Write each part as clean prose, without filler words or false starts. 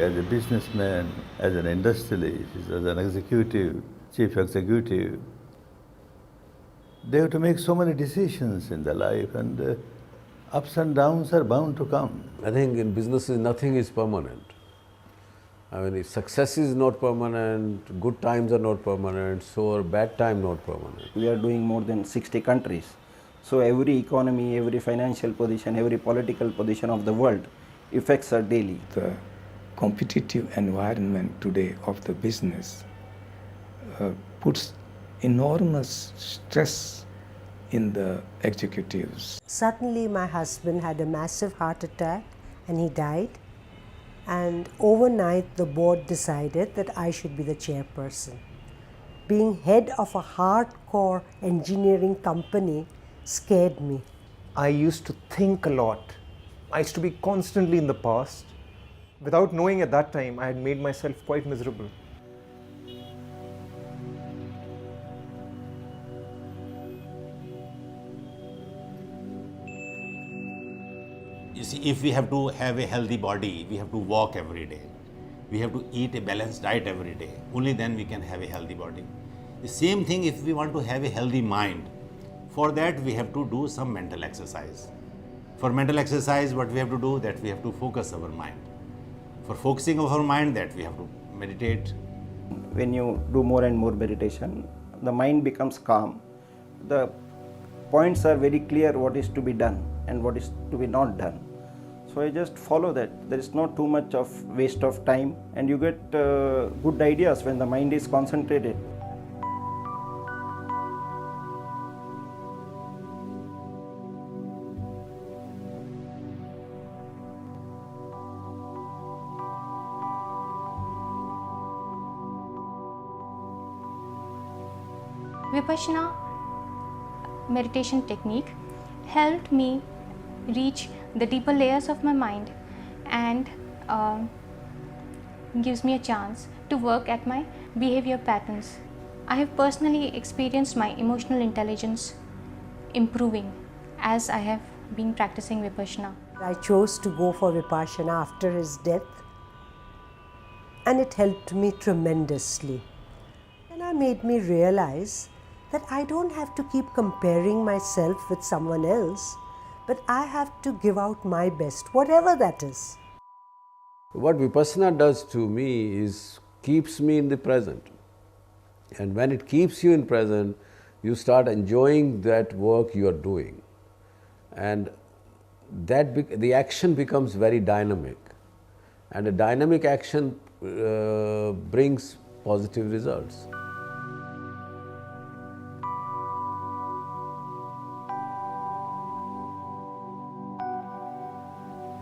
as a businessman, as an industrialist, as an executive, chief executive, they have to make so many decisions in their life, and ups and downs are bound to come. I think in businesses nothing is permanent. I mean, if success is not permanent, good times are not permanent, so are bad time not permanent. We are doing more than 60 countries. So every economy, every financial position, every political position of the world affects us daily. The competitive environment today of the business puts enormous stress in the executives. Suddenly my husband had a massive heart attack and he died. And overnight the board decided that I should be the chairperson. Being head of a hardcore engineering company scared me. I used to think a lot. I used to be constantly in the past. Without knowing at that time, I had made myself quite miserable. You see, if we have to have a healthy body, we have to walk every day. We have to eat a balanced diet every day. Only then we can have a healthy body. The same thing if we want to have a healthy mind. For that, we have to do some mental exercise. For mental exercise, what we have to do, that we have to focus our mind. For focusing of our mind, that we have to meditate. When you do more and more meditation, the mind becomes calm. The points are very clear what is to be done and what is to be not done. So I just follow that. There is not too much of waste of time, and you get good ideas when the mind is concentrated. Vipassana meditation technique helped me reach the deeper layers of my mind and gives me a chance to work at my behavior patterns. I have personally experienced my emotional intelligence improving as I have been practicing Vipassana. I chose to go for Vipassana after his death, and it helped me tremendously. And it made me realize that I don't have to keep comparing myself with someone else, but I have to give out my best, whatever that is. What Vipassana does to me is keeps me in the present. And when it keeps you in present, you start enjoying that work you are doing. And the action becomes very dynamic. And a dynamic action brings positive results.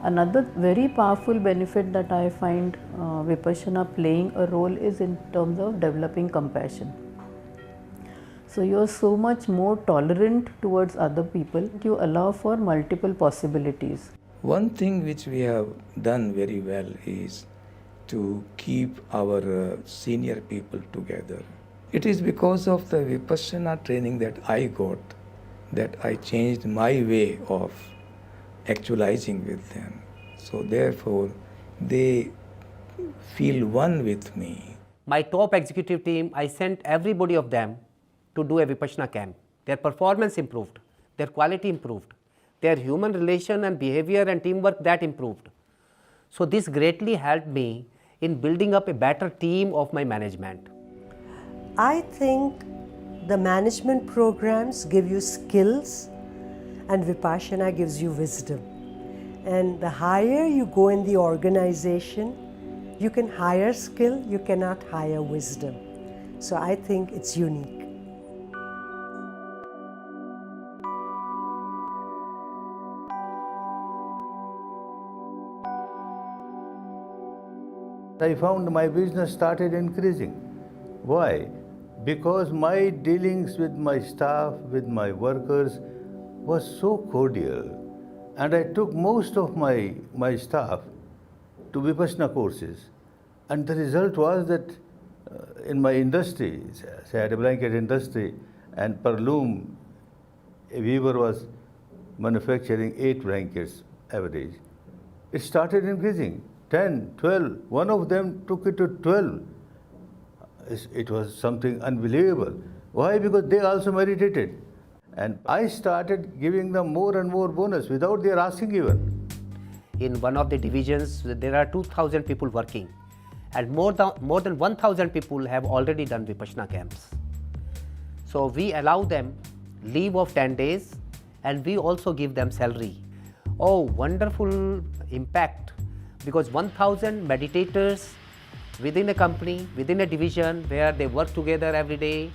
Another very powerful benefit that I find Vipassana playing a role is in terms of developing compassion. So you are so much more tolerant towards other people. You allow for multiple possibilities. One thing which we have done very well is to keep our senior people together. It is because of the Vipassana training that I got that I changed my way of actualizing with them. So therefore, they feel one with me. My top executive team, I sent everybody of them to do a Vipassana camp. Their performance improved, their quality improved, their human relation and behavior and teamwork that improved. So this greatly helped me in building up a better team of my management. I think the management programs give you skills and Vipassana gives you wisdom. And the higher you go in the organization, you can hire skill, you cannot hire wisdom. So I think it's unique. I found my business started increasing. Why? Because my dealings with my staff, with my workers, was so cordial, and I took most of my staff to Vipassana courses, and the result was that in my industry, say I had a blanket industry, and per loom a weaver was manufacturing 8 blankets average. It started increasing. 10, 12. One of them took it to 12. It was something unbelievable. Why? Because they also meditated. And I started giving them more and more bonus without their asking even. In one of the divisions, there are 2,000 people working, and more than 1,000 people have already done Vipassana camps. So we allow them leave of 10 days, and we also give them salary. Oh, wonderful impact, because 1,000 meditators within a company, within a division where they work together every day.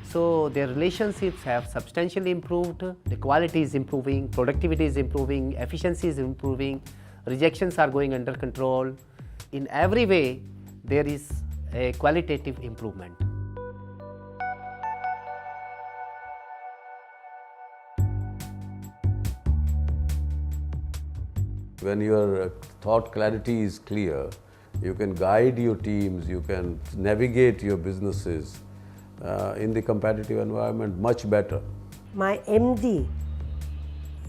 So their relationships have substantially improved, the quality is improving, productivity is improving, efficiency is improving, rejections are going under control. In every way, there is a qualitative improvement. When your thought clarity is clear, you can guide your teams, you can navigate your businesses in the competitive environment much better. My MD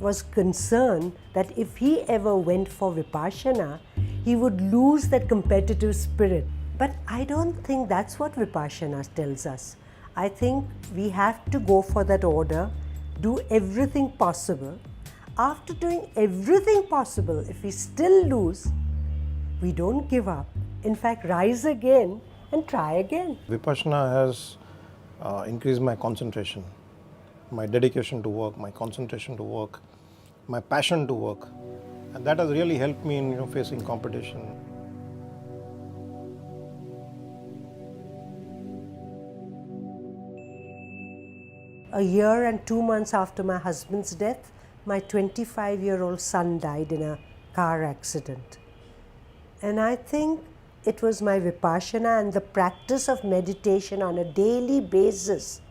was concerned that if he ever went for Vipassana, he would lose that competitive spirit. But I don't think that's what Vipassana tells us. I think we have to go for that order, do everything possible. After doing everything possible, if we still lose, we don't give up. In fact, rise again and try again. Vipassana has increased my concentration, my dedication to work, my concentration to work, my passion to work, and that has really helped me in facing competition. A year and 2 months after my husband's death, my 25-year-old son died in a car accident. And I think it was my Vipassana and the practice of meditation on a daily basis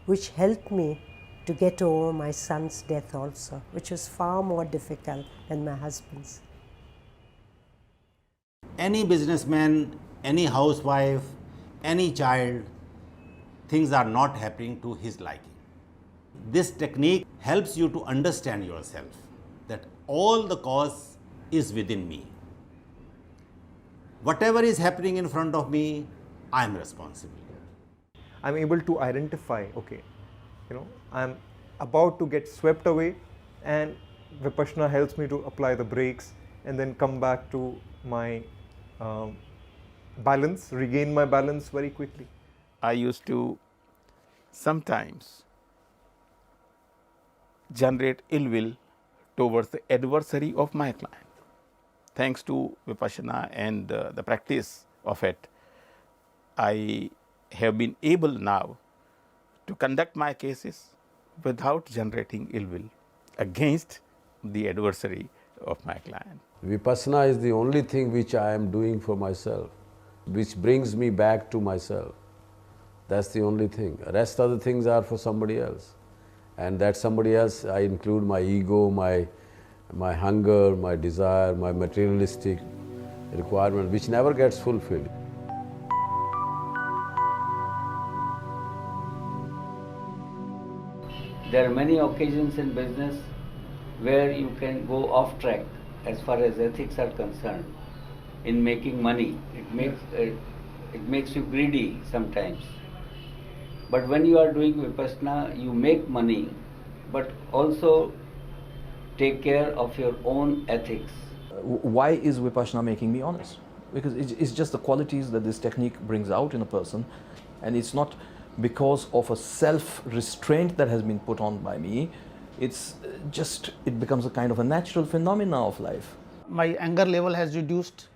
which helped me to get over my son's death also, which was far more difficult than my husband's. Any businessman, any housewife, any child, things are not happening to his liking. This technique helps you to understand yourself, that all the cause is within me. Whatever is happening in front of me, I am responsible. I'm able to identify, okay, I'm about to get swept away, and Vipassana helps me to apply the brakes and then come back to my balance, regain my balance very quickly. I used to sometimes generate ill will towards the adversary of my client. Thanks to Vipassana and the practice of it, I have been able now to conduct my cases without generating ill will against the adversary of my client. Vipassana is the only thing which I am doing for myself, which brings me back to myself. That's the only thing. The rest of the things are for somebody else. And that somebody else, I include my ego, my hunger, my desire, my materialistic requirement, which never gets fulfilled. There are many occasions in business where you can go off track as far as ethics are concerned in making money. It makes you greedy sometimes. But when you are doing Vipassana, you make money, but also take care of your own ethics. Why is Vipassana making me honest? Because it's just the qualities that this technique brings out in a person, and it's not because of a self-restraint that has been put on by me. It's just, it becomes a kind of a natural phenomena of life. My anger level has reduced,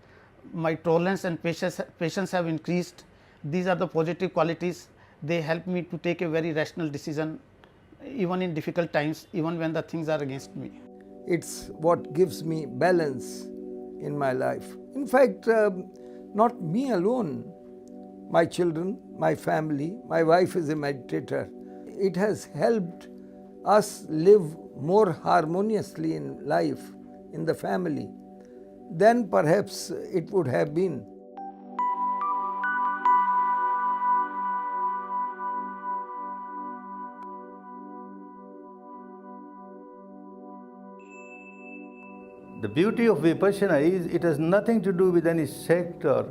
my tolerance and patience have increased. These are the positive qualities. They help me to take a very rational decision even in difficult times, even when the things are against me. It's what gives me balance in my life. In fact, not me alone. My children, my family, my wife is a meditator. It has helped us live more harmoniously in life, in the family, than perhaps it would have been. The beauty of Vipassana is it has nothing to do with any sect or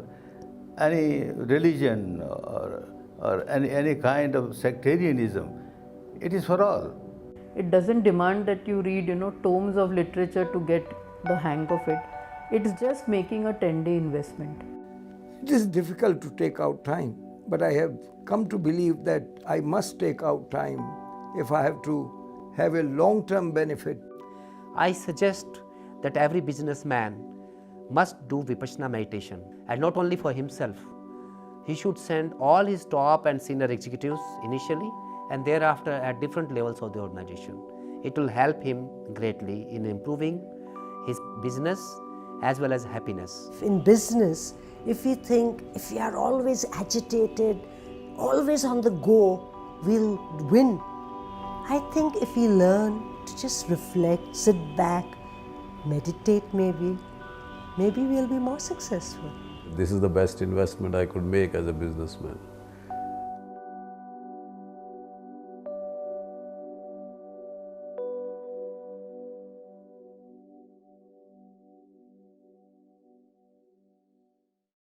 any religion or any kind of sectarianism. It is for all. It doesn't demand that you read, tomes of literature to get the hang of it. It's just making a 10-day investment. It is difficult to take out time, but I have come to believe that I must take out time if I have to have a long-term benefit. I suggest that every businessman must do Vipassana meditation, and not only for himself. He should send all his top and senior executives initially and thereafter at different levels of the organization. It will help him greatly in improving his business as well as happiness. In business, if we think if we are always agitated, always on the go, we'll win. I think if we learn to just reflect, sit back, meditate maybe we'll be more successful. This is the best investment I could make as a businessman.